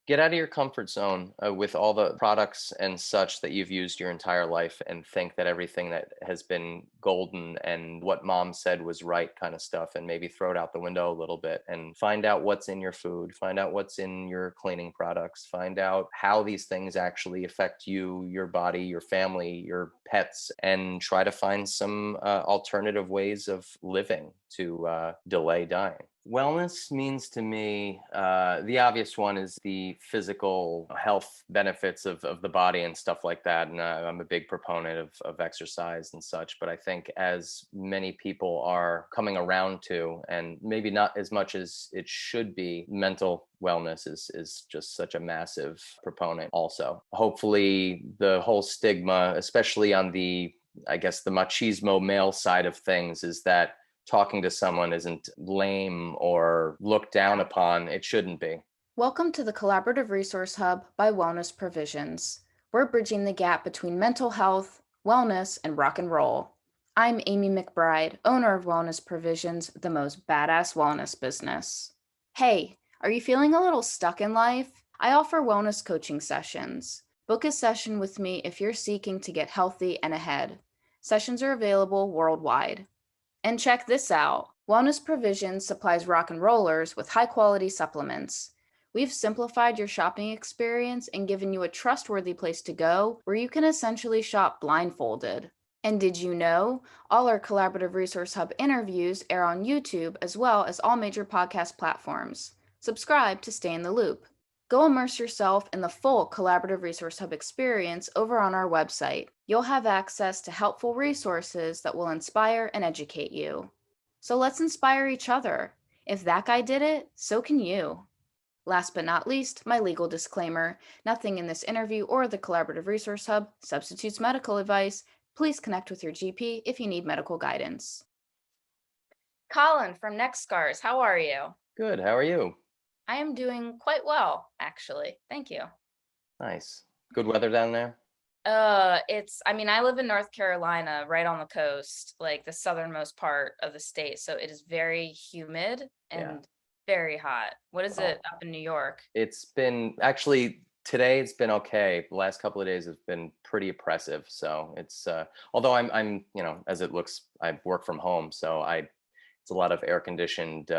Get out of your comfort zone with all the products and such that you've used your entire life and think that everything that has been golden and what mom said was right kind of stuff, and maybe throw it out the window a little bit and find out what's in your food, find out what's in your cleaning products, find out how these things actually affect you, your body, your family, your pets, and try to find some alternative ways of living to delay dying. Wellness means to me, the obvious one is the physical health benefits of the body and stuff like that. And I'm a big proponent of exercise and such. But I think as many people are coming around to, and maybe not as much as it should be, mental wellness is just such a massive proponent also. Hopefully the whole stigma, especially on the, I guess, the machismo male side of things, is that talking to someone isn't lame or looked down upon. It shouldn't be. Welcome to the Collaborative Resource Hub by Wellness Provisions. We're bridging the gap between mental health, wellness, and rock and roll. I'm Amy McBride, owner of Wellness Provisions, the most badass wellness business. Hey, are you feeling a little stuck in life? I offer wellness coaching sessions. Book a session with me if you're seeking to get healthy and ahead. Sessions are available worldwide. And check this out. Wellness Provisions supplies rock and rollers with high-quality supplements. We've simplified your shopping experience and given you a trustworthy place to go where you can essentially shop blindfolded. And did you know all our Collaborative Resource Hub interviews air on YouTube as well as all major podcast platforms? Subscribe to stay in the loop. Go immerse yourself in the full Collaborative Resource Hub experience over on our website. You'll have access to helpful resources that will inspire and educate you. So let's inspire each other. If that guy did it, so can you. Last but not least, my legal disclaimer. Nothing in this interview or the Collaborative Resource Hub substitutes medical advice. Please connect with your GP if you need medical guidance. Colin from Neckscars, how are you? Good. How are you? I am doing quite well, actually. Thank you. Nice. Good weather down there? I live in North Carolina, right on the coast, like the southernmost part of the state. So it is very humid and very hot. What is it up in New York? It's been actually today it's been okay. The last couple of days have been pretty oppressive. So it's although I'm as it looks, I work from home, so it's a lot of air conditioned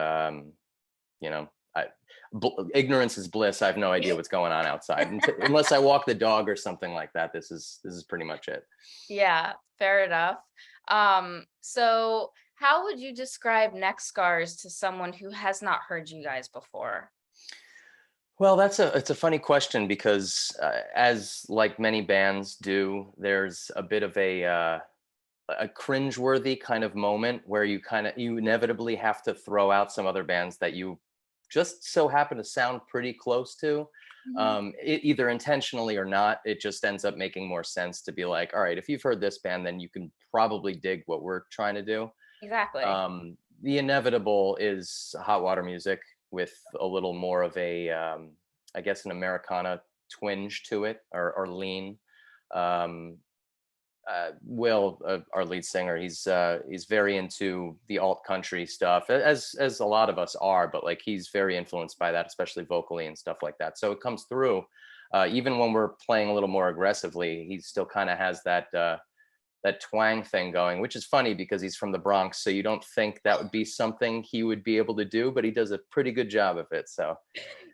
you know ignorance is bliss. I have no idea what's going on outside unless I walk the dog or something like that. This is pretty much it. Yeah, fair enough. So how would you describe Neckscars to someone who has not heard you guys before? Well, it's a funny question because as like many bands do, there's a bit of a cringeworthy kind of moment where you inevitably have to throw out some other bands that you just so happen to sound pretty close to, either intentionally or not. It just ends up making more sense to be like, all right, if you've heard this band, then you can probably dig what we're trying to do. Exactly. The inevitable is hot water music with a little more of a, I guess, an Americana twinge to it, or lean. Will, our lead singer, he's very into the alt country stuff, as a lot of us are, but like he's very influenced by that, especially vocally and stuff like that. So it comes through, even when we're playing a little more aggressively, he still kind of has that twang thing going, which is funny because he's from the Bronx, so you don't think that would be something he would be able to do, but he does a pretty good job of it. So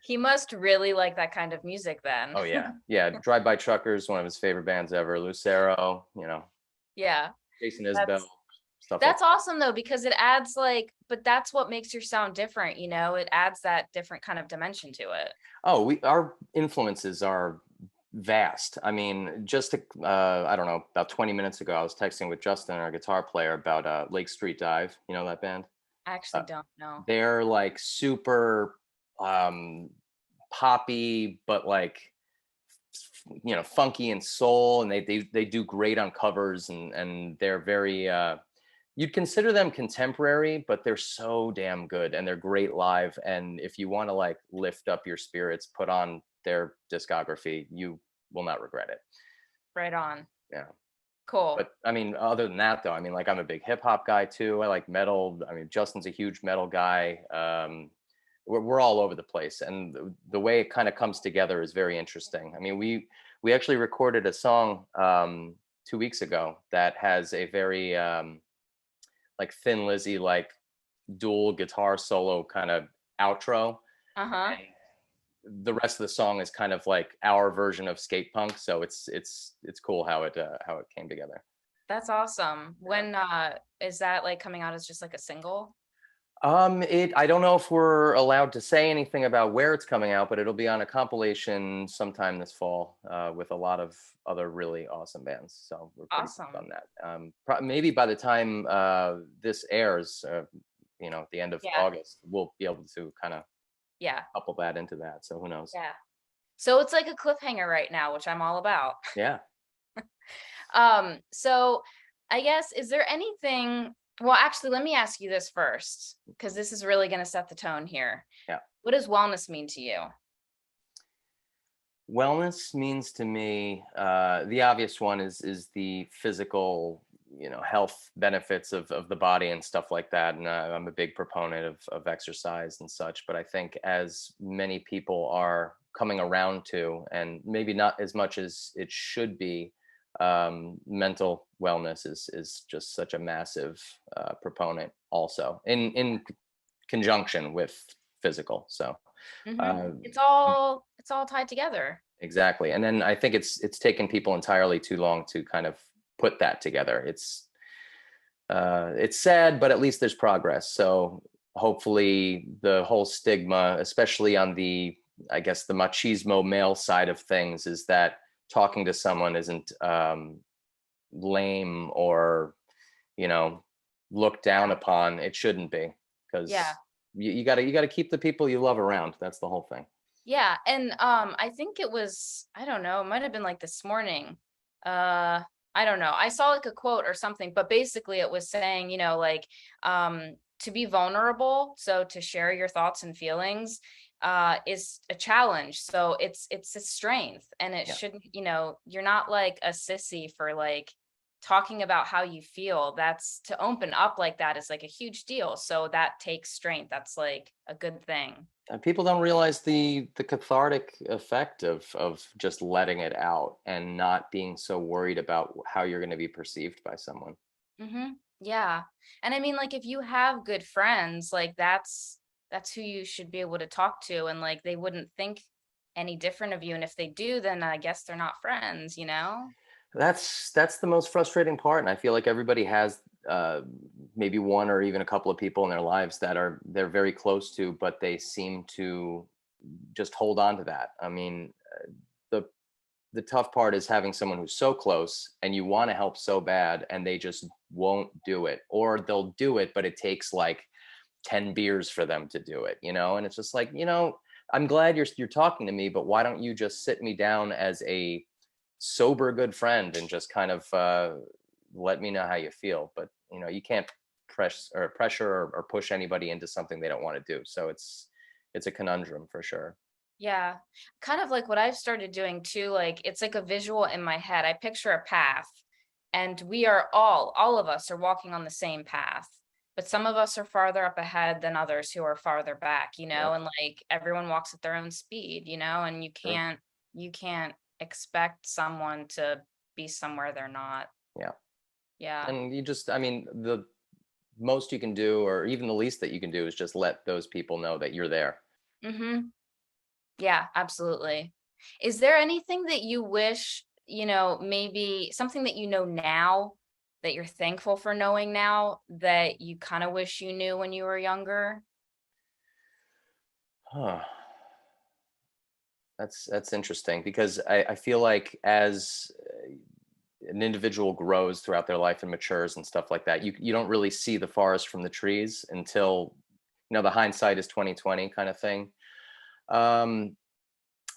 he must really like that kind of music then. Oh yeah. Drive By Truckers, one of his favorite bands ever. Lucero, Yeah. Jason Isbell, stuff. That's awesome though, because it adds but that's what makes your sound different, it adds that different kind of dimension to it. Oh, our influences are vast. I mean, just I don't know, about 20 minutes ago, I was texting with Justin, our guitar player, about Lake Street Dive. You know that band? I actually don't know. They're like super poppy, but like funky and soul, and they do great on covers, and they're very you'd consider them contemporary, but they're so damn good, and they're great live. And if you want to like lift up your spirits, put on their discography. You will not regret it. Right on. Yeah. Cool. But I mean, other than that though, I mean, like I'm a big hip hop guy too. I like metal. I mean, Justin's a huge metal guy. we're all over the place, and the way it kind of comes together is very interesting. I mean, we actually recorded a song 2 weeks ago that has a very like Thin Lizzy, like dual guitar solo kind of outro. Uh-huh. The rest of the song is kind of like our version of skate punk, so it's cool how it came together. That's awesome. When is that like coming out as just like a single? I don't know if we're allowed to say anything about where it's coming out, but it'll be on a compilation sometime this fall with a lot of other really awesome bands. So we're pretty stoked on Awesome. that. Maybe by the time this airs, at the end of Yeah. August, we'll be able to kind of Yeah. couple that into that. So who knows? Yeah. So it's like a cliffhanger right now, which I'm all about. Yeah. So I guess, is there anything, well, actually, let me ask you this first, because this is really going to set the tone here. Yeah. What does wellness mean to you? Wellness means to me, the obvious one is the physical, health benefits of the body and stuff like that. And I'm a big proponent of exercise and such. But I think as many people are coming around to, and maybe not as much as it should be, mental wellness is just such a massive proponent also in conjunction with physical. So. Uh, It's all tied together. Exactly. And then I think it's taken people entirely too long to kind of put that together. It's sad, but at least there's progress. So hopefully the whole stigma, especially on the, I guess, the machismo male side of things, is that talking to someone isn't lame or, looked down upon. It shouldn't be, Yeah. because you gotta keep the people you love around. That's the whole thing. Yeah. And I think it was, I don't know, it might have been like this morning. I don't know. I saw like a quote or something, but basically it was saying, like to be vulnerable, so to share your thoughts and feelings is a challenge. So it's a strength, and it Yeah. shouldn't, you're not like a sissy for like talking about how you feel. That's, to open up like that is like a huge deal. So that takes strength. That's like a good thing. And people don't realize the cathartic effect of just letting it out and not being so worried about how you're going to be perceived by someone. Yeah. And I mean, like, if you have good friends, like that's who you should be able to talk to, and like they wouldn't think any different of you. And if they do, then I guess they're not friends. That's the most frustrating part, and I feel like everybody has maybe one or even a couple of people in their lives that they're very close to, but they seem to just hold on to that. I mean, the the tough part is having someone who's so close and you want to help so bad, and they just won't do it, or they'll do it, but it takes like 10 beers for them to do it, and it's just like, I'm glad you're talking to me, but why don't you just sit me down as a sober good friend and just kind of let me know how you feel. But you can't pressure or push anybody into something they don't want to do. So it's a conundrum for sure. Yeah. Kind of like what I've started doing too, like it's like a visual in my head. I picture a path, and we are all of us are walking on the same path. But some of us are farther up ahead than others who are farther back, Yep. and like everyone walks at their own speed, and you True. can't expect someone to be somewhere they're not. Yeah. Yeah. And I mean, the most you can do, or even the least that you can do, is just let those people know that you're there. Mhm. Yeah, absolutely. Is there anything that you wish, maybe something that you know now that you're thankful for knowing now that you kind of wish you knew when you were younger? Huh. That's interesting, because I feel like as an individual grows throughout their life and matures and stuff like that, you don't really see the forest from the trees until the hindsight is 2020 kind of thing. um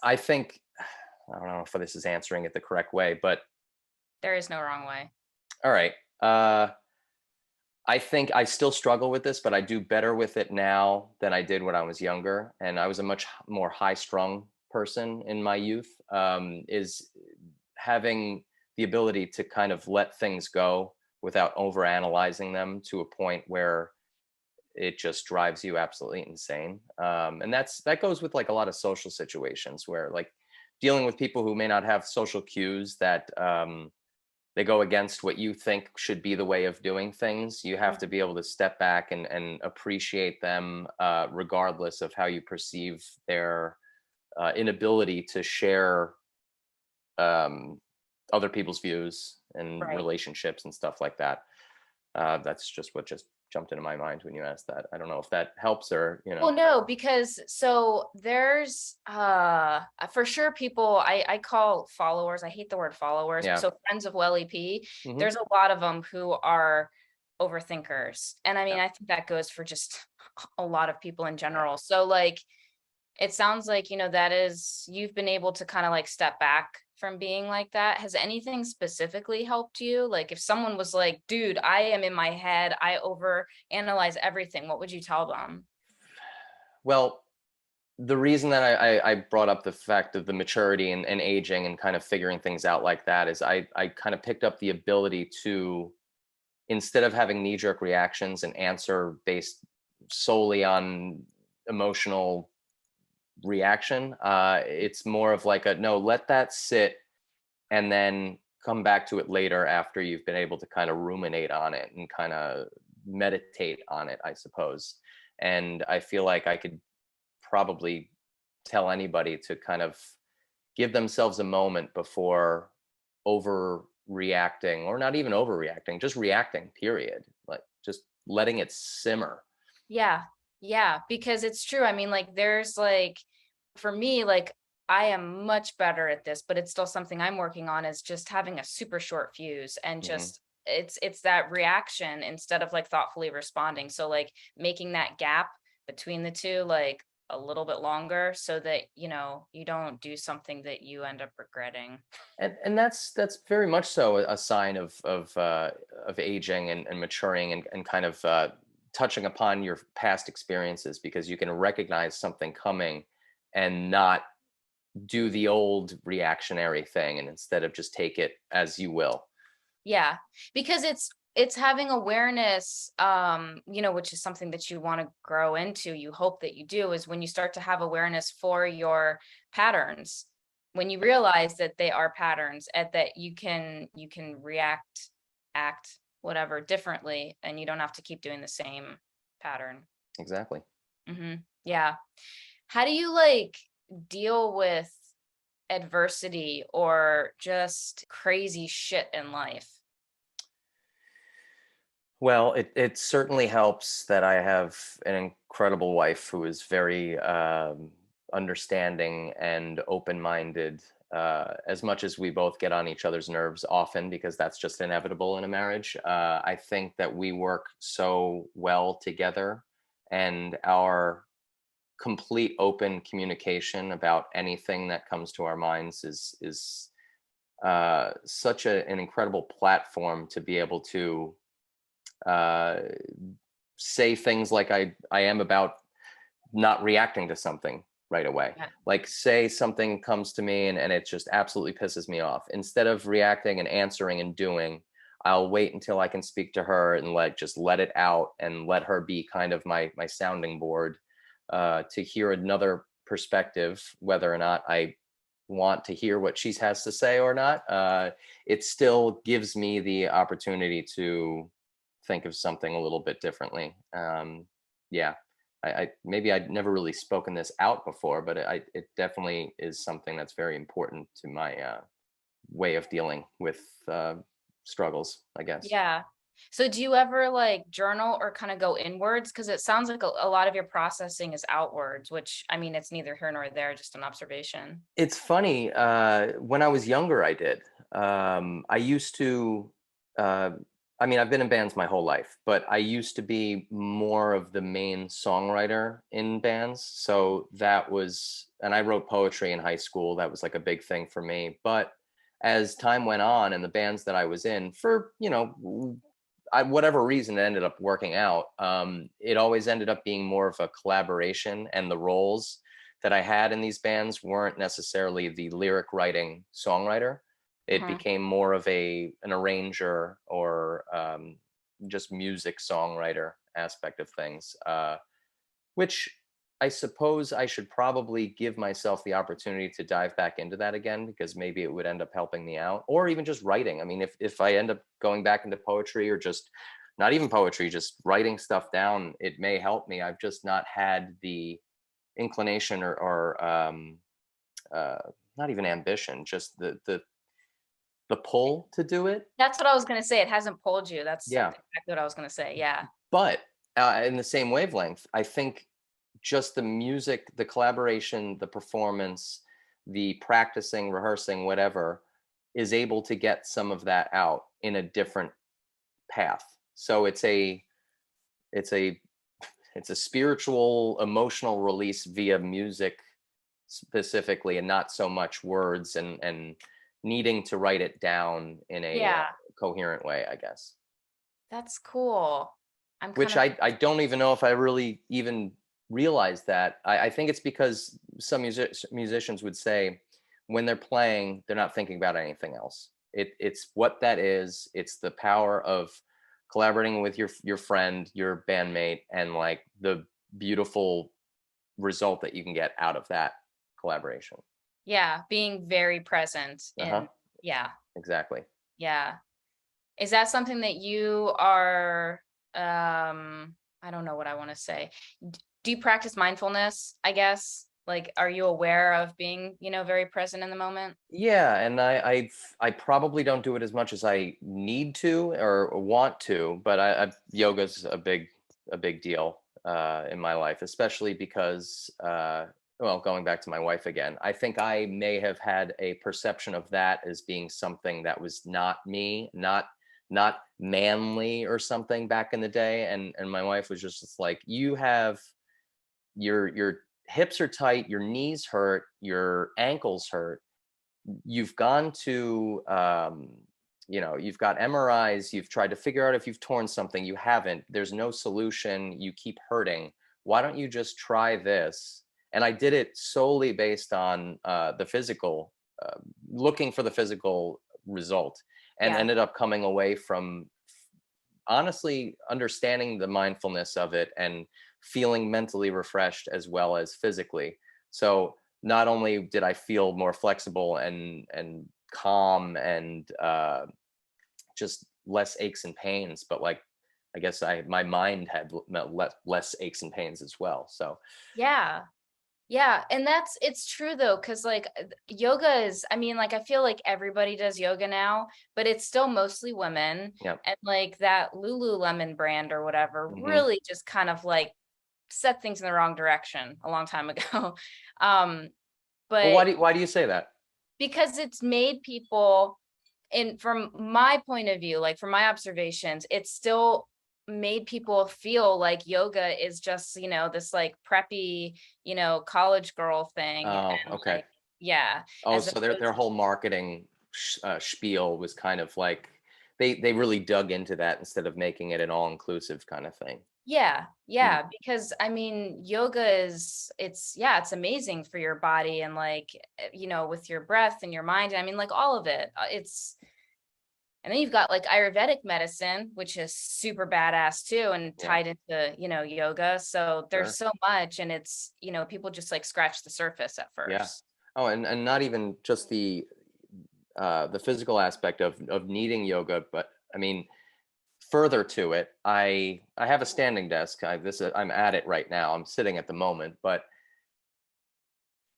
I think, I don't know if this is answering it the correct way, but There is no wrong way. all right. I think I still struggle with this, but I do better with it now than I did when I was younger, and I was a much more high strung person in my youth. Is having the ability to kind of let things go without over analyzing them to a point where it just drives you absolutely insane. And that goes with like a lot of social situations where like dealing with people who may not have social cues that they go against what you think should be the way of doing things. You have to be able to step back and appreciate them, regardless of how you perceive their inability to share other people's views and Right. relationships and stuff like that. That's just what just jumped into my mind when you asked that. I don't know if that helps or, Well, no, because so there's for sure people I call followers, I hate the word followers, Yeah. so friends of Well EP, Hmm. there's a lot of them who are overthinkers. And I mean, Yeah. I think that goes for just a lot of people in general. So like it sounds like, that is you've been able to kind of like step back from being like that. Has anything specifically helped you? Like if someone was like, dude, I am in my head, I over analyze everything, what would you tell them? Well, the reason that I brought up the fact of the maturity and aging and kind of figuring things out like that is I kind of picked up the ability to, instead of having knee-jerk reactions and answer based solely on emotional reaction, it's more of like a no, let that sit and then come back to it later after you've been able to kind of ruminate on it and kind of meditate on it, I suppose. And I feel like I could probably tell anybody to kind of give themselves a moment before overreacting, or not even overreacting, just reacting, period. Like just letting it simmer. Yeah. Yeah, because it's true. I mean, like there's like for me, like I am much better at this, but it's still something I'm working on is just having a super short fuse and Hmm. just it's that reaction instead of like thoughtfully responding. So like making that gap between the two like a little bit longer so that, you don't do something that you end up regretting. And that's very much so a sign of aging and maturing and kind of touching upon your past experiences, because you can recognize something coming and not do the old reactionary thing, and instead of just take it as you will. Yeah, because it's having awareness, which is something that you want to grow into. You hope that you do is when you start to have awareness for your patterns, when you realize that they are patterns and that you can react, act, whatever differently, and you don't have to keep doing the same pattern. Exactly. Yeah. How do you like deal with adversity or just crazy shit in life? Well, it certainly helps that I have an incredible wife who is very understanding and open-minded. As much as we both get on each other's nerves often, because that's just inevitable in a marriage, I think that we work so well together, and our complete open communication about anything that comes to our minds is such an incredible platform to be able to uh, say things like I am about not reacting to something right away. Yeah. Like say something comes to me and it just absolutely pisses me off. Instead of reacting and answering and doing, I'll wait until I can speak to her and just let it out and let her be kind of my sounding board, to hear another perspective, whether or not I want to hear what she has to say or not. It still gives me the opportunity to think of something a little bit differently. Yeah, I maybe I'd never really spoken this out before, but it definitely is something that's very important to my way of dealing with struggles, I guess. Yeah. So do you ever like journal or kind of go inwards? Because it sounds like a lot of your processing is outwards, which I mean, it's neither here nor there, just an observation. It's funny. When I was younger, I did. I used to. Uh, I mean, I've been in bands my whole life, but I used to be more of the main songwriter in bands. So that was, and I wrote poetry in high school. That was like a big thing for me. But as time went on, and the bands that I was in, for whatever reason, it ended up working out. It always ended up being more of a collaboration, and the roles that I had in these bands weren't necessarily the lyric writing songwriter. It Uh-huh. became more of an arranger, or just music songwriter aspect of things, which I suppose I should probably give myself the opportunity to dive back into that again, because maybe it would end up helping me out, or even just writing. I mean, if I end up going back into poetry, or just not even poetry, just writing stuff down, it may help me. I've just not had the inclination or not even ambition, just the pull to do it. That's what I was going to say. It hasn't pulled you. That's Yeah. exactly what I was going to say. Yeah. But in the same wavelength, I think just the music, the collaboration, the performance, the practicing, rehearsing, whatever, is able to get some of that out in a different path. So it's a spiritual, emotional release via music specifically, and not so much words and needing to write it down in a coherent way, I guess. That's cool. Which I don't even know if I really even realized that. I think it's because some musicians would say when they're playing, they're not thinking about anything else. It's what that is. It's the power of collaborating with your friend, your bandmate, and like the beautiful result that you can get out of that collaboration. Yeah, being very present in Exactly. Yeah. Is that something that you are I don't know what I want to say. Do you practice mindfulness, I guess? Like, are you aware of being, very present in the moment? Yeah, and I probably don't do it as much as I need to or want to, but yoga's a big deal in my life, especially because well, going back to my wife again, I think I may have had a perception of that as being something that was not me, not manly or something back in the day, and my wife was just like, you have your hips are tight, your knees hurt, your ankles hurt, you've gone to you've got MRIs, you've tried to figure out if you've torn something, you haven't, there's no solution, you keep hurting, why don't you just try this? And I did it solely based on the physical, looking for the physical result, and ended up coming away from honestly understanding the mindfulness of it and feeling mentally refreshed as well as physically. So not only did I feel more flexible and calm and just less aches and pains, but like I guess my mind had less aches and pains as well. So yeah, and it's true though, because like yoga is, I mean, like I feel like everybody does yoga now, but it's still mostly women. yeah. And like that Lululemon brand or whatever Mm-hmm. really just kind of like set things in the wrong direction a long time ago. But Well, why do you say that? because it's made people, and from my point of view, like from my observations, it's still made people feel like yoga is just, this like preppy, college girl thing. Oh, And okay. yeah. Oh, As so opposed, their whole marketing spiel was kind of like they really dug into that instead of making it an all-inclusive kind of thing. yeah, because I mean, yoga it's amazing for your body and like, with your breath and your mind. I mean, like all of it. And then you've got like Ayurvedic medicine, which is super badass too, and tied into, yoga. So there's so much, and it's, people just like scratch the surface at Yeah. first. Oh, and not even just the physical aspect of needing yoga, but I mean, further to it, I have a standing desk. I'm at it right now. I'm sitting at the moment, but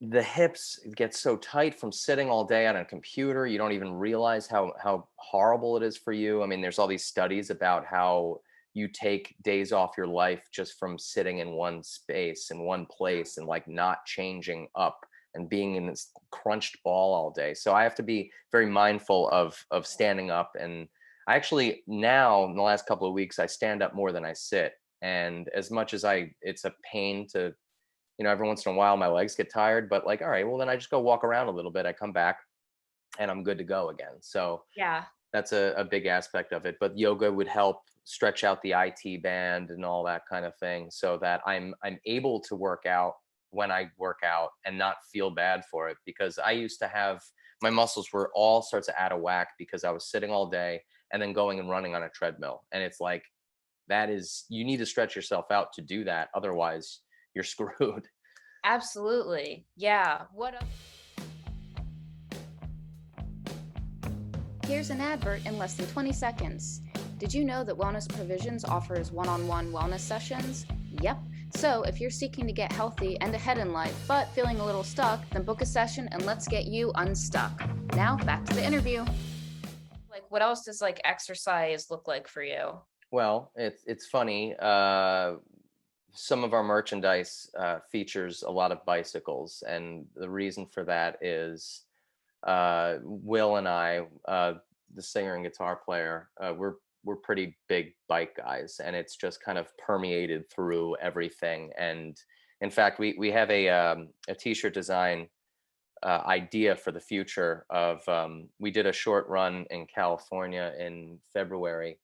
the hips get so tight from sitting all day on a computer. You don't even realize how horrible it is for you. I mean, there's all these studies about how you take days off your life just from sitting in one space in one place and like not changing up and being in this crunched ball all day. So I have to be very mindful of standing up. And I actually now in the last couple of weeks I stand up more than I sit. And as much as it's a pain to, every once in a while my legs get tired, but like, all right, well then I just go walk around a little bit. I come back and I'm good to go again. So Yeah. that's a big aspect of it. But yoga would help stretch out the IT band and all that kind of thing, so that I'm able to work out when I work out and not feel bad for it. Because I used to have, my muscles were all sorts of out of whack because I was sitting all day and then going and running on a treadmill. And it's like, you need to stretch yourself out to do that. Otherwise you're screwed. Absolutely. Yeah. Here's an advert in less than 20 seconds. Did you know that Wellness Provisions offers one-on-one wellness sessions? Yep. So if you're seeking to get healthy and ahead in life, but feeling a little stuck, then book a session and let's get you unstuck. Now back to the interview. Like, what else does like exercise look like for you? Well, it's funny. Some of our merchandise features a lot of bicycles, and the reason for that is Will and I, the singer and guitar player, we're pretty big bike guys, and it's just kind of permeated through everything. And in fact, we have a t-shirt design idea for the future of we did a short run in California in February,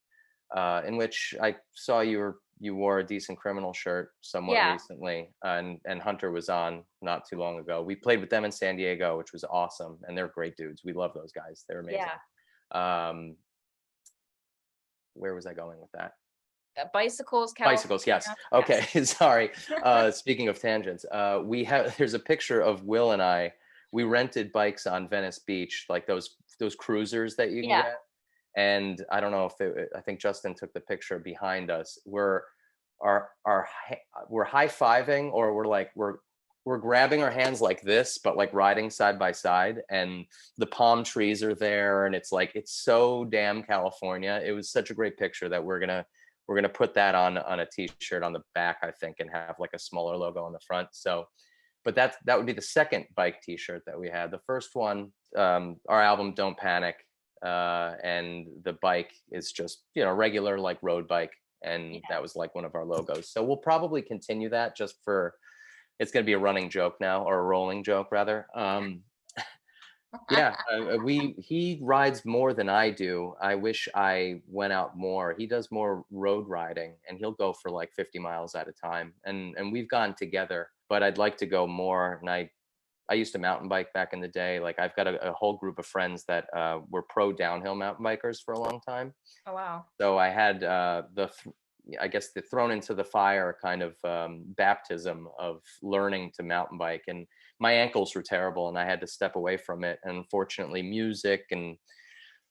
in which I saw you wore a Decent Criminal shirt somewhat recently, and Hunter was on not too long ago. We played with them in San Diego, which was awesome, and they're great dudes. We love those guys. They're amazing. Where was I going with that? Bicycles, bicycles, yes. Okay. Sorry. Speaking of tangents, there's a picture of Will and I. We rented bikes on Venice Beach, like those cruisers that you can get. And I don't know if I think Justin took the picture behind us. We're high-fiving, or we're grabbing our hands like this, but like riding side by side, and the palm trees are there, and it's so damn California. It was such a great picture that we're gonna put that on a t-shirt on the back, I think, and have like a smaller logo on the front. So, but that would be the second bike t-shirt that we had. The first one, our album Don't Panic, and the bike is just regular like road bike, and that was like one of our logos. So we'll probably continue that, just for, it's going to be a running joke now, or a rolling joke rather. He rides more than I do. I wish I went out more. He does more road riding, and he'll go for like 50 miles at a time, and we've gone together, but I'd like to go more. And I used to mountain bike back in the day. Like, I've got a whole group of friends that were pro downhill mountain bikers for a long time. Oh, wow. So I had I guess the thrown into the fire kind of baptism of learning to mountain bike. And my ankles were terrible, and I had to step away from it. And unfortunately, music and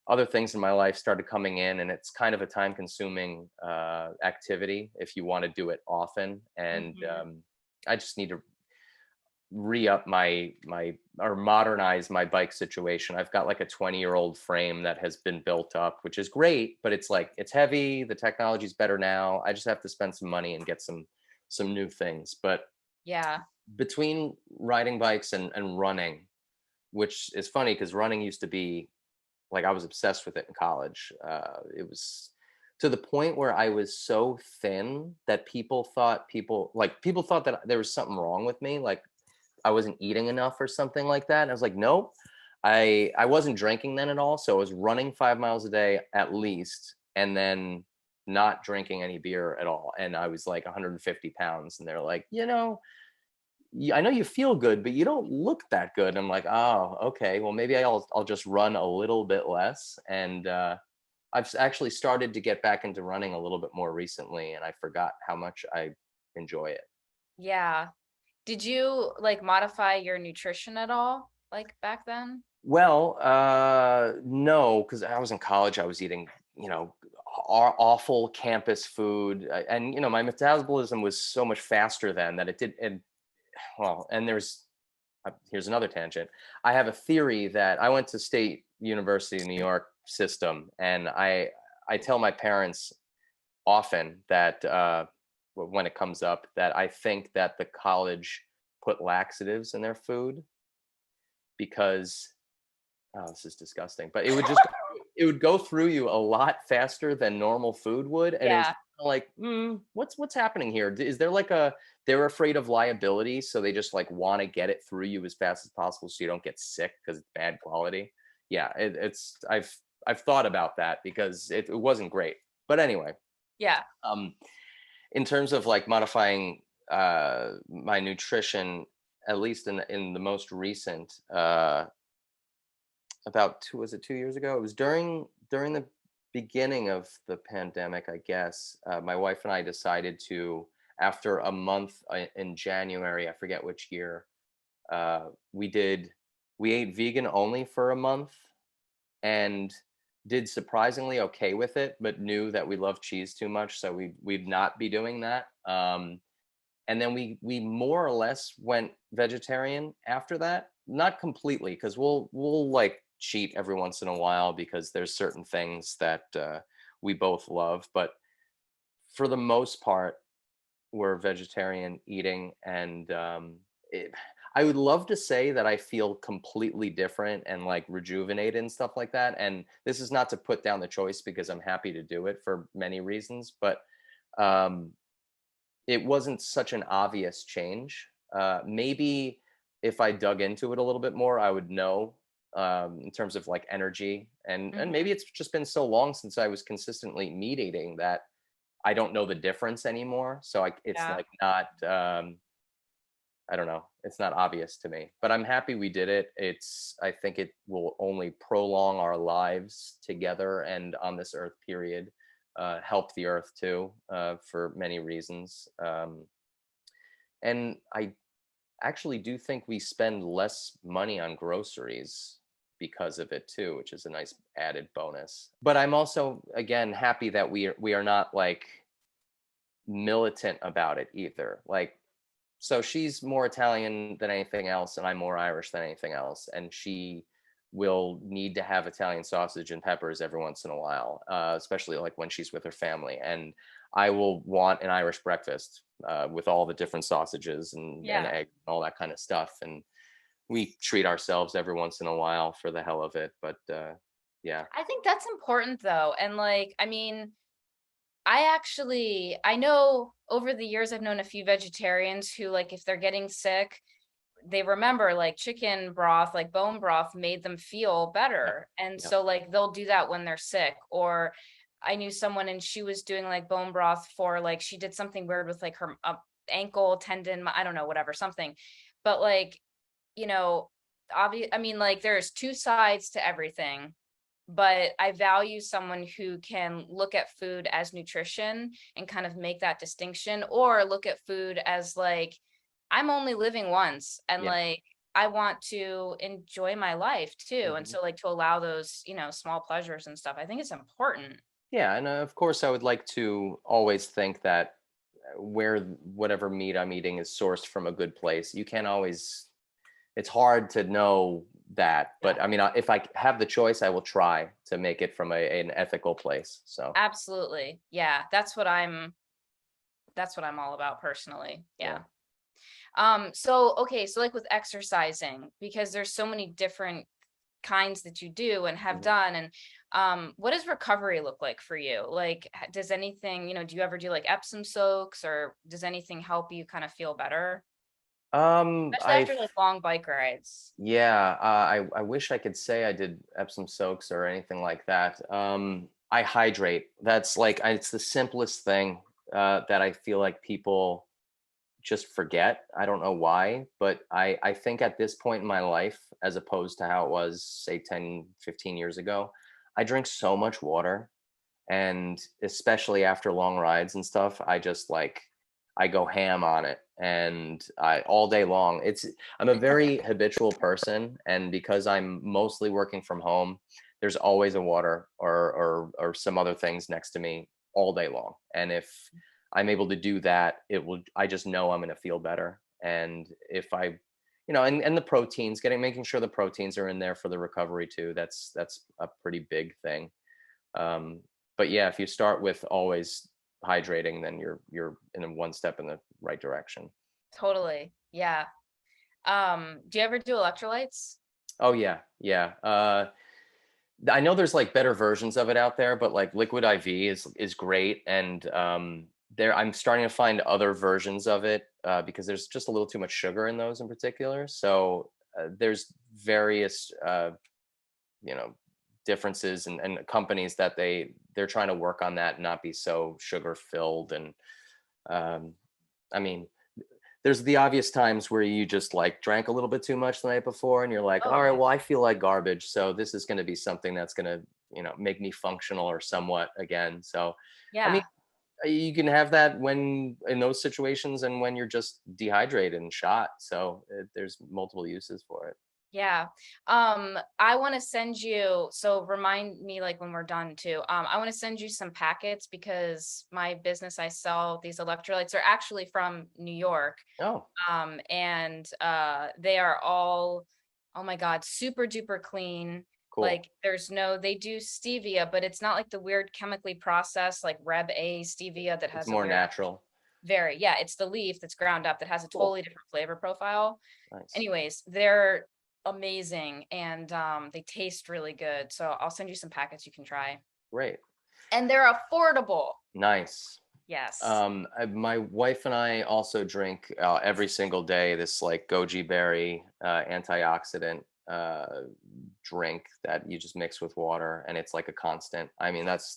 other things in my life started coming in, and it's kind of a time consuming activity if you want to do it often. And I just need to re-up or modernize my bike situation. I've got like a 20-year-old frame that has been built up, which is great, but it's heavy. The technology's better now. I just have to spend some money and get some new things. But between riding bikes and running, which is funny because running used to be like, I was obsessed with it in college. It was to the point where I was so thin that people thought that there was something wrong with me. Like, I wasn't eating enough or something like that. And I was like, nope. I wasn't drinking then at all. So I was running 5 miles a day at least, and then not drinking any beer at all. And I was like 150 pounds. And they're like, I know you feel good, but you don't look that good. And I'm like, oh, okay. Well, maybe I'll just run a little bit less. And I've actually started to get back into running a little bit more recently, and I forgot how much I enjoy it. Yeah. Did you like modify your nutrition at all, like back then? Well, no, because I was in college. I was eating, awful campus food, and my metabolism was so much faster then that it did. And here's another tangent. I have a theory that I went to State University of New York system, and I tell my parents often that when it comes up, that I think that the college put laxatives in their food because, this is disgusting, but it would go through you a lot faster than normal food would. And it was like, what's happening here? Is there they're afraid of liability, so they just like want to get it through you as fast as possible so you don't get sick because it's bad quality. Yeah, I've thought about that because it wasn't great. But anyway. Yeah. In terms of like modifying my nutrition, at least in the most recent, about 2 years ago, it was during the beginning of the pandemic, I guess, my wife and I decided to, after a month in January, I forget which year, uh, we did, we ate vegan only for a month and did surprisingly okay with it, but knew that we love cheese too much, so we'd not be doing that. And then we more or less went vegetarian after that. Not completely, because we'll like cheat every once in a while because there's certain things that we both love. But for the most part, we're vegetarian eating, and I would love to say that I feel completely different and like rejuvenated and stuff like that. And this is not to put down the choice because I'm happy to do it for many reasons, but um, it wasn't such an obvious change. Maybe if I dug into it a little bit more, I would know in terms of like energy, and Mhm. maybe it's just been so long since I was consistently meat eating that I don't know the difference anymore. So it's Yeah. like not I don't know. It's not obvious to me, but I'm happy we did it. I think it will only prolong our lives together and on this earth, period. Help the earth too, for many reasons. And I actually do think we spend less money on groceries because of it too, which is a nice added bonus. But I'm also, again, happy that we are not like militant about it either. Like, so she's more Italian than anything else, and I'm more Irish than anything else. And she will need to have Italian sausage and peppers every once in a while, especially like when she's with her family. And I will want an Irish breakfast with all the different sausages and Yeah. egg and all that kind of stuff. And we treat ourselves every once in a while for the hell of it. But yeah, I think that's important though. And like, I mean, I know over the years I've known a few vegetarians who like if they're getting sick, they remember like chicken broth, like bone broth made them feel yep, better. And yep, so like they'll do that when they're sick. Or I knew someone and she was doing like bone broth for like she did something weird with like her ankle tendon, I don't know, whatever, something. But like, you know, obvious, I mean, like there's two sides to everything, but I value someone who can look at food as nutrition and kind of make that distinction, or look at food as like, I'm only living once and yeah. like, I want to enjoy my life too. And Mhm. so, like, to allow those, small pleasures and stuff, I think it's important. Yeah, and of course, I would like to always think that whatever meat I'm eating is sourced from a good place. You can't always, it's hard to know that, Yeah, but I mean, if I have the choice, I will try to make it from an ethical place. So, absolutely. Yeah, that's what I'm all about personally. yeah. Yeah. So okay, so like with exercising, because there's so many different kinds that you do and have Mhm. done, and what does recovery look like for you? Like does anything, do you ever do like Epsom soaks, or does anything help you kind of feel better? Especially after I've like long bike rides. Yeah, I wish I could say I did Epsom soaks or anything like that. I hydrate. That's like it's the simplest thing that I feel like people just forget. I don't know why, but I think at this point in my life, as opposed to how it was, say, 10, 15 years ago, I drink so much water. And especially after long rides and stuff, I just like, I go ham on it, and I all day long. I'm a very habitual person, and because I'm mostly working from home, there's always a water or some other things next to me all day long. And if I'm able to do that, I just know I'm going to feel better. And if I, and the proteins, making sure the proteins are in there for the recovery too. That's a pretty big thing. Um, but yeah, if you start with always hydrating, then you're in one step in the right direction. Totally. Yeah. Do you ever do electrolytes? Oh yeah, yeah. I know there's like better versions of it out there, but like Liquid IV is great, and there I'm starting to find other versions of it because there's just a little too much sugar in those in particular. So there's various you know differences and companies that they're trying to work on that and not be so sugar filled. And um, I mean, there's the obvious times where you just like drank a little bit too much the night before and you're like, Oh all right, yeah. well, I feel like garbage, so this is going to be something that's going to make me functional or somewhat again. So, I mean, Yeah. you can have that when in those situations and when you're just dehydrated and shot. So there's multiple uses for it. Yeah. I want to send you, so remind me like when we're done too. I want to send you some packets because my business, I sell these electrolytes are actually from New York. Oh, And they are all, oh my God, super duper clean. cool. Like they do stevia, but it's not like the weird chemically processed like Reb A stevia that It's has a more weird, natural. yeah, it's the leaf that's ground up that has a Cool. totally different flavor profile. Nice. Anyways, they're amazing and they taste really good. So I'll send you some packets you can try. Great. And they're affordable. Nice. Yes. My wife and I also drink every single day this like goji berry antioxidant drink that you just mix with water, and it's like a constant. I mean, that's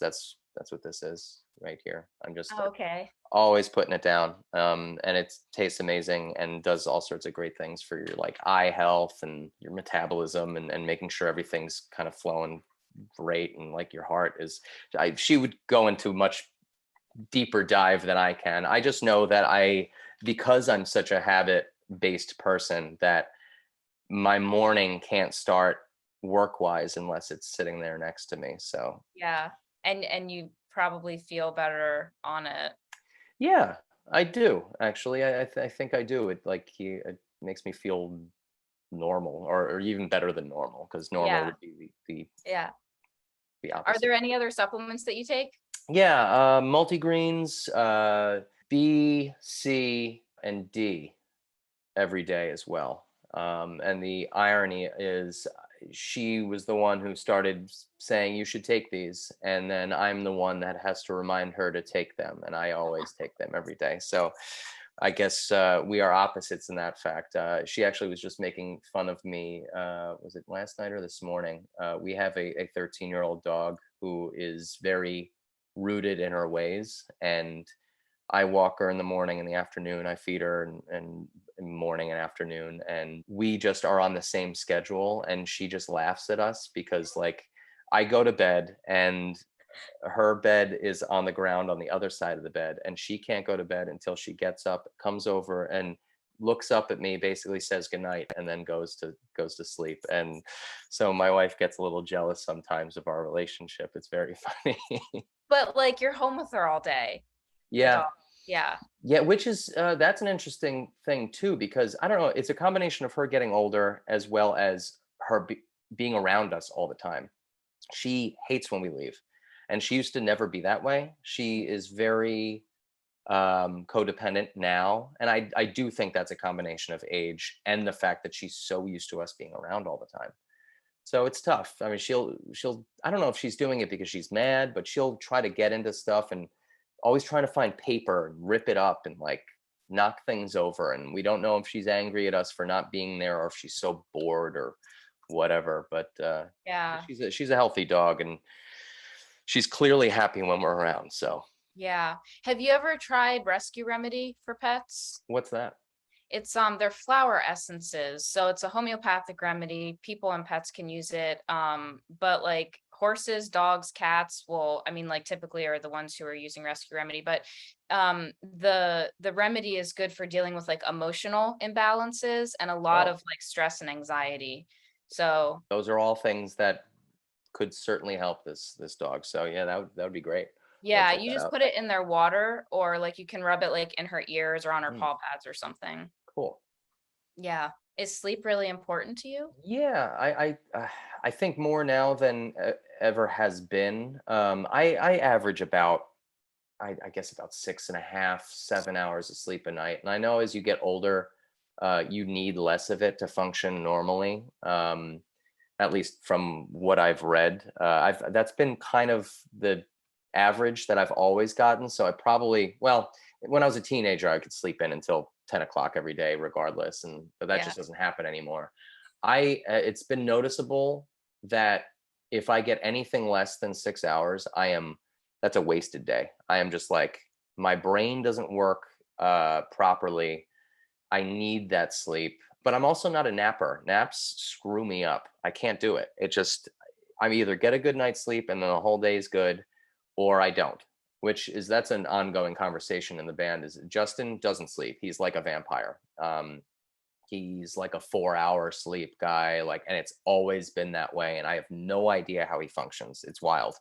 what this is right here. I'm just Oh, okay. always putting it down, and it tastes amazing and does all sorts of great things for your like eye health and your metabolism, and making sure everything's kind of flowing great, and like your heart is. She would go into much deeper dive than I can. I just know that because I'm such a habit based person, that my morning can't start work wise unless it's sitting there next to me. So Yeah. And you probably feel better on it. yeah, I do actually. I think I do. It makes me feel normal, or even better than normal, because normal Yeah. would be Yeah. the Are opposite. there any other supplements that you take? Yeah, multigreens, B, C, and D every day as well. And the irony is, she was the one who started saying you should take these, and then I'm the one that has to remind her to take them, and I always take them every day. So I guess we are opposites in that fact. She actually was just making fun of me. Was it last night or this morning? We have a 13-year-old dog who is very rooted in her ways, and I walk her in the morning and the afternoon. I feed her and in morning and afternoon, and we just are on the same schedule. And she just laughs at us because like I go to bed and her bed is on the ground on the other side of the bed, and she can't go to bed until she gets up, comes over and looks up at me, basically says goodnight, and then goes to sleep. And so my wife gets a little jealous sometimes of our relationship. It's very funny. But like you're home with her all day, the Yeah. dog. Yeah. Yeah, which is that's an interesting thing too, because I don't know, it's a combination of her getting older as well as her being around us all the time. She hates when we leave, and she used to never be that way. She is very codependent now, and I do think that's a combination of age and the fact that she's so used to us being around all the time. So it's tough. I mean, she'll I don't know if she's doing it because she's mad, but she'll try to get into stuff and always trying to find paper and rip it up and like knock things over. And we don't know if she's angry at us for not being there or if she's so bored or whatever. But Yeah. she's a healthy dog, and she's clearly happy when we're around. So Yeah. Have you ever tried Rescue Remedy for pets? what's that? It's they're flower essences. So it's a homeopathic remedy. People and pets can use it. But like horses, dogs, cats will, I mean, like typically are the ones who are using Rescue Remedy, but the remedy is good for dealing with like emotional imbalances and a lot Oh, of like stress and anxiety. So those are all things that could certainly help this dog. So yeah, that would be great. I'll yeah, check you that just out. put it in their water or like you can rub it like in her ears or on her Mm, paw pads or something. cool. Yeah. Is sleep really important to you? Yeah, I think more now than ever has been. I average about I guess about 6.5, 7 hours of sleep a night, and I know as you get older, you need less of it to function normally. At least from what I've read, I've that's been kind of the average that I've always gotten. So I probably well, when I was a teenager, I could sleep in until 10 o'clock every day, regardless, but that Yeah. just doesn't happen anymore. It's been noticeable that if I get anything less than 6 hours, that's a wasted day. I am just like my brain doesn't work properly. I need that sleep, but I'm also not a napper. Naps screw me up. I can't do it. It just I either get a good night's sleep and then the whole day is good, or I don't. That's an ongoing conversation in the band. Is Justin doesn't sleep. He's like a vampire. He's like a 4-hour sleep guy, like, and it's always been that way. And I have no idea how he functions. It's wild.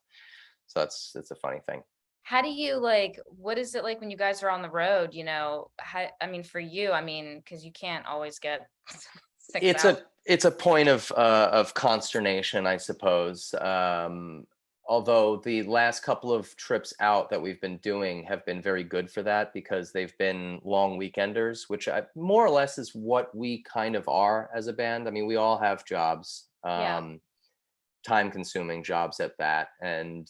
So it's a funny thing. How do you like, what is it like when you guys are on the road, I mean, for you, I mean, because you can't always get 6 hours. It's a point of consternation, I suppose. Although the last couple of trips out that we've been doing have been very good for that, because they've been long weekenders, which more or less is what we kind of are as a band. I mean, we all have jobs, Yeah. time consuming jobs at that. And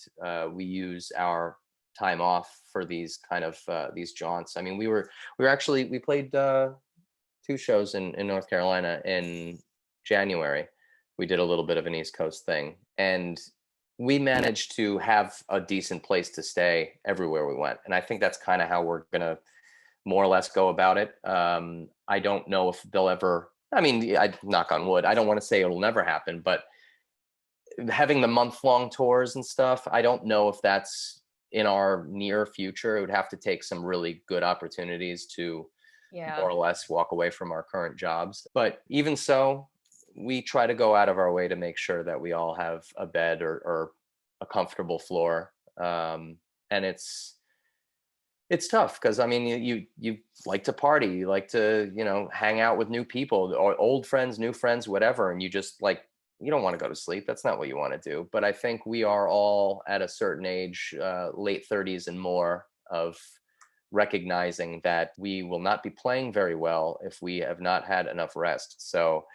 we use our time off for these kind of these jaunts. I mean, we played 2 shows in North Carolina in January. We did a little bit of an East Coast thing, and we managed to have a decent place to stay everywhere we went. And I think that's kind of how we're gonna more or less go about it. I don't know if they'll ever. I mean, I knock on wood. I don't want to say it'll never happen, but having the month-long tours and stuff, I don't know if that's in our near future. It would have to take some really good opportunities to more or less walk away from our current jobs. But even so, we try to go out of our way to make sure that we all have a bed or a comfortable floor. And it's tough because, I mean, you like to party, you like to, hang out with new people, or old friends, new friends, whatever, and you just like, you don't want to go to sleep. That's not what you want to do. But I think we are all at a certain age, late 30s and more, of recognizing that we will not be playing very well if we have not had enough rest. So,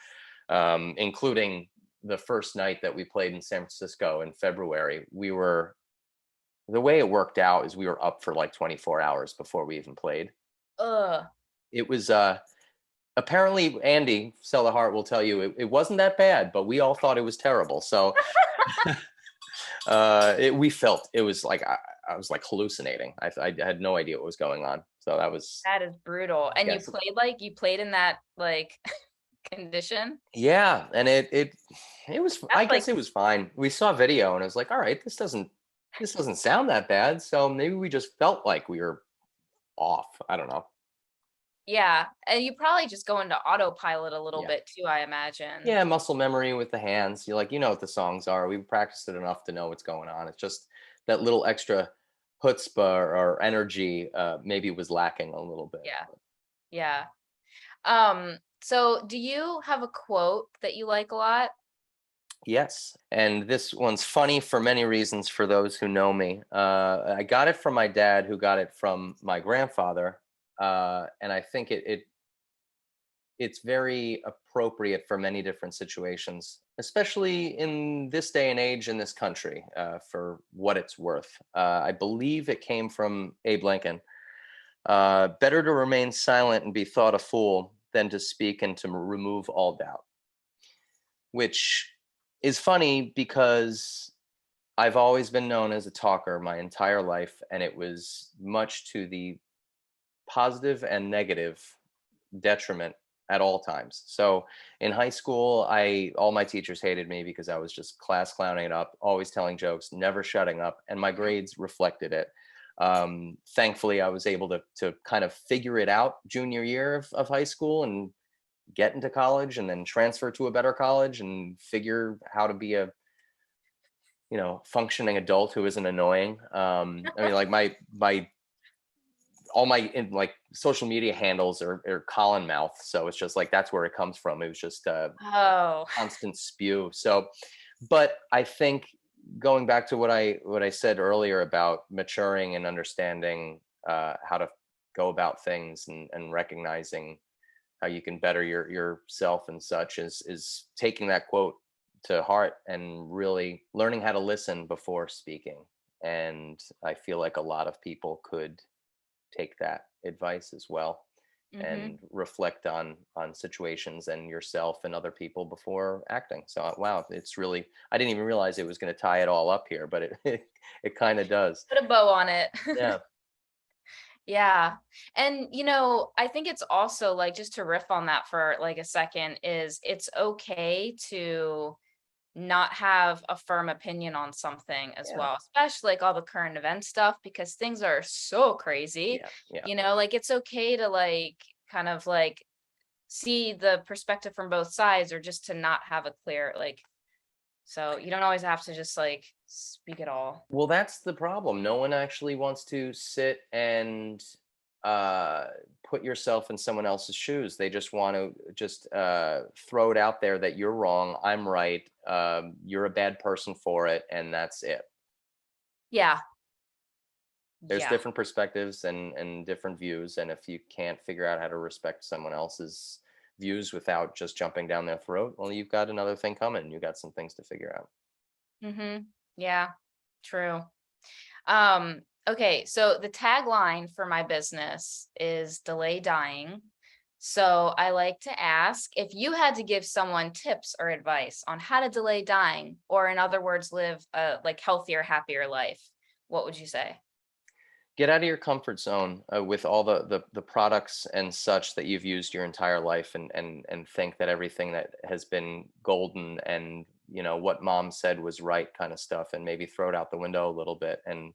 including the first night that we played in San Francisco in February, the way it worked out is we were up for like 24 hours before we even played. Ugh. It was apparently, Andy Harte will tell you it wasn't that bad, but we all thought it was terrible. So we felt it was like I was like hallucinating. I had no idea what was going on. So That is brutal. And yes. you played in that like condition? Yeah, and it was, I That's like, guess it was fine. We saw video and it was like, all right, this doesn't sound that bad. So maybe we just felt like we were off. I don't know. yeah. And you probably just go into autopilot a little Yeah. bit too, I imagine. Yeah, muscle memory with the hands. You know what the songs are. We've practiced it enough to know what's going on. It's just that little extra chutzpah or energy maybe was lacking a little bit. Yeah. Yeah. So do you have a quote that you like a lot? Yes, and this one's funny for many reasons for those who know me. I got it from my dad, who got it from my grandfather, and I think it's very appropriate for many different situations, especially in this day and age in this country, for what it's worth. I believe it came from Abe Lincoln. Better to remain silent and be thought a fool than to speak and to remove all doubt. Which is funny because I've always been known as a talker my entire life, and it was much to the positive and negative detriment at all times. So in high school, all my teachers hated me because I was just class clowning it up, always telling jokes, never shutting up, and my grades reflected it. Thankfully, I was able to kind of figure it out junior year of high school and get into college, and then transfer to a better college and figure how to be a functioning adult who isn't annoying. I mean, like my all my like social media handles are Colin mouth, so it's just like that's where it comes from. It was just Oh, constant spew. So, but I think, going back to what I said earlier about maturing and understanding how to go about things, and recognizing how you can better yourself and such, is taking that quote to heart and really learning how to listen before speaking. And I feel like a lot of people could take that advice as well, and reflect on situations and yourself and other people before acting. So wow, it's really, I didn't even realize it was going to tie it all up here, but it kind of does. put a bow on it. Yeah. Yeah. And I think it's also like, just to riff on that for like a second, is it's okay to not have a firm opinion on something as Yeah. well, especially like all the current event stuff, because things are so crazy. Yeah. Yeah. Like it's okay to like kind of like see the perspective from both sides, or just to not have a clear like, so you don't always have to just like speak it all. Well, that's the problem. No one actually wants to sit and uh, put yourself in someone else's shoes. They just want to just throw it out there that you're wrong, I'm right, you're a bad person for it, and that's it. Yeah. There's Yeah. different perspectives and different views, and if you can't figure out how to respect someone else's views without just jumping down their throat, well, you've got another thing coming. You've got some things to figure out. Mm-hmm. Yeah. True. Okay, so the tagline for my business is delay dying. So I like to ask, if you had to give someone tips or advice on how to delay dying, or in other words, live a like healthier, happier life, what would you say? Get out of your comfort zone with all the products and such that you've used your entire life, and think that everything that has been golden and what mom said was right kind of stuff, and maybe throw it out the window a little bit and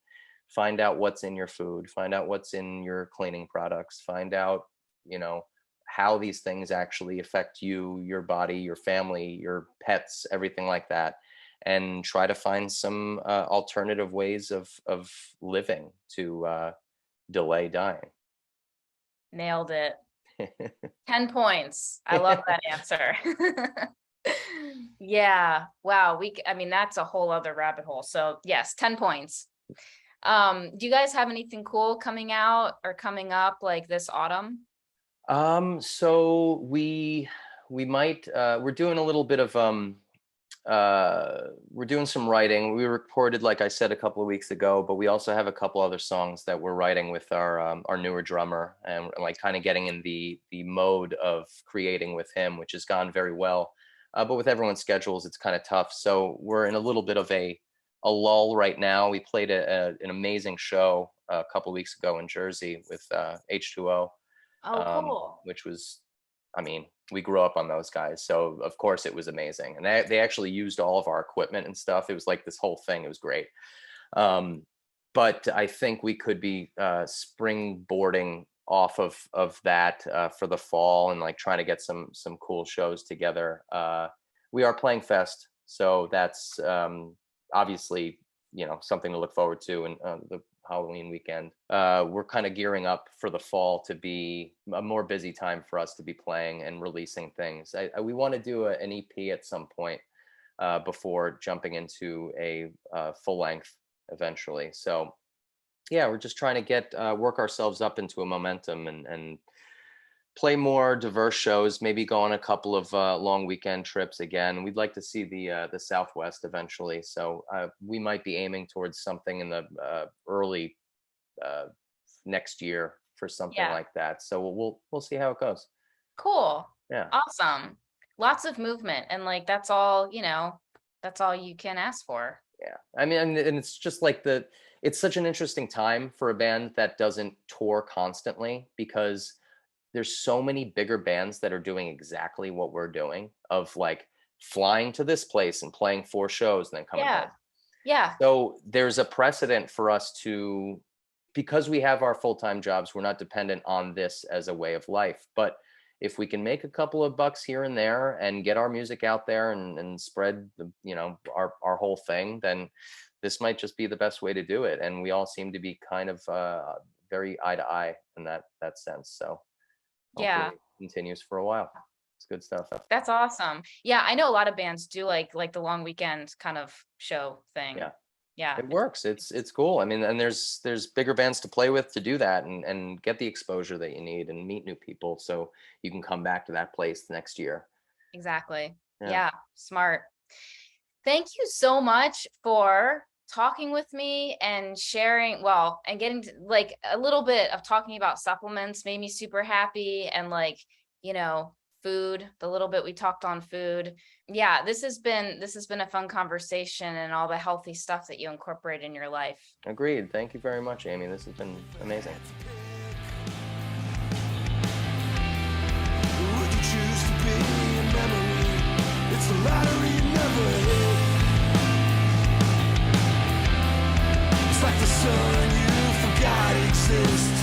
find out what's in your food, find out what's in your cleaning products, find out you know how these things actually affect you, your body, your family, your pets, everything like that, and try to find some alternative ways of living to delay dying. Nailed it. 10 points. I love that answer. Yeah. Wow. I mean, that's a whole other rabbit hole. So yes, 10 points. Do you guys have anything cool coming out or coming up like this autumn? So we might we're doing a little bit of we're doing some writing. We recorded, like I said, a couple of weeks ago, but we also have a couple other songs that we're writing with our newer drummer, and like kind of getting in the mode of creating with him, which has gone very well. But with everyone's schedules, it's kind of tough. So we're in a little bit of a lull right now. We played an amazing show a couple of weeks ago in Jersey with H2O, Oh, cool. which was, I mean, we grew up on those guys, so of course it was amazing. And they actually used all of our equipment and stuff. It was like this whole thing. It was great. But I think we could be springboarding off of that for the fall, and like trying to get some cool shows together. We are playing Fest, so that's obviously something to look forward to, and the Halloween weekend. We're kind of gearing up for the fall to be a more busy time for us to be playing and releasing things. We want to do an EP at some point before jumping into a full length eventually. So yeah, we're just trying to get work ourselves up into a momentum, and play more diverse shows, maybe go on a couple of long weekend trips again. We'd like to see the Southwest eventually, so we might be aiming towards something in the early next year for something Yeah. like that. So we'll see how it goes. Cool. Yeah. Awesome. Lots of movement, and like that's all, that's all you can ask for. Yeah. I mean, and it's just like it's such an interesting time for a band that doesn't tour constantly, because there's so many bigger bands that are doing exactly what we're doing, of like flying to this place and playing 4 shows and then coming Yeah. home. Yeah. So there's a precedent for us to, because we have our full-time jobs, we're not dependent on this as a way of life. But if we can make a couple of bucks here and there and get our music out there and spread our whole thing, then this might just be the best way to do it. And we all seem to be kind of very eye to eye in that sense. So Yeah. hopefully it continues for a while. It's good stuff. That's awesome. Yeah, I know a lot of bands do like the long weekend kind of show thing. Yeah. Yeah. It works. It's cool. I mean, and there's bigger bands to play with to do that, and get the exposure that you need and meet new people, so you can come back to that place the next year. Exactly. Yeah. Yeah. Smart. Thank you so much for talking with me and sharing, and getting to, like, a little bit of talking about supplements made me super happy, and like, food, the little bit we talked on food. Yeah, this has been a fun conversation, and all the healthy stuff that you incorporate in your life. Agreed. Thank you very much, Amy. This has been amazing. Would you choose to be a memory? It's the lottery you never hit. person you forgot exists.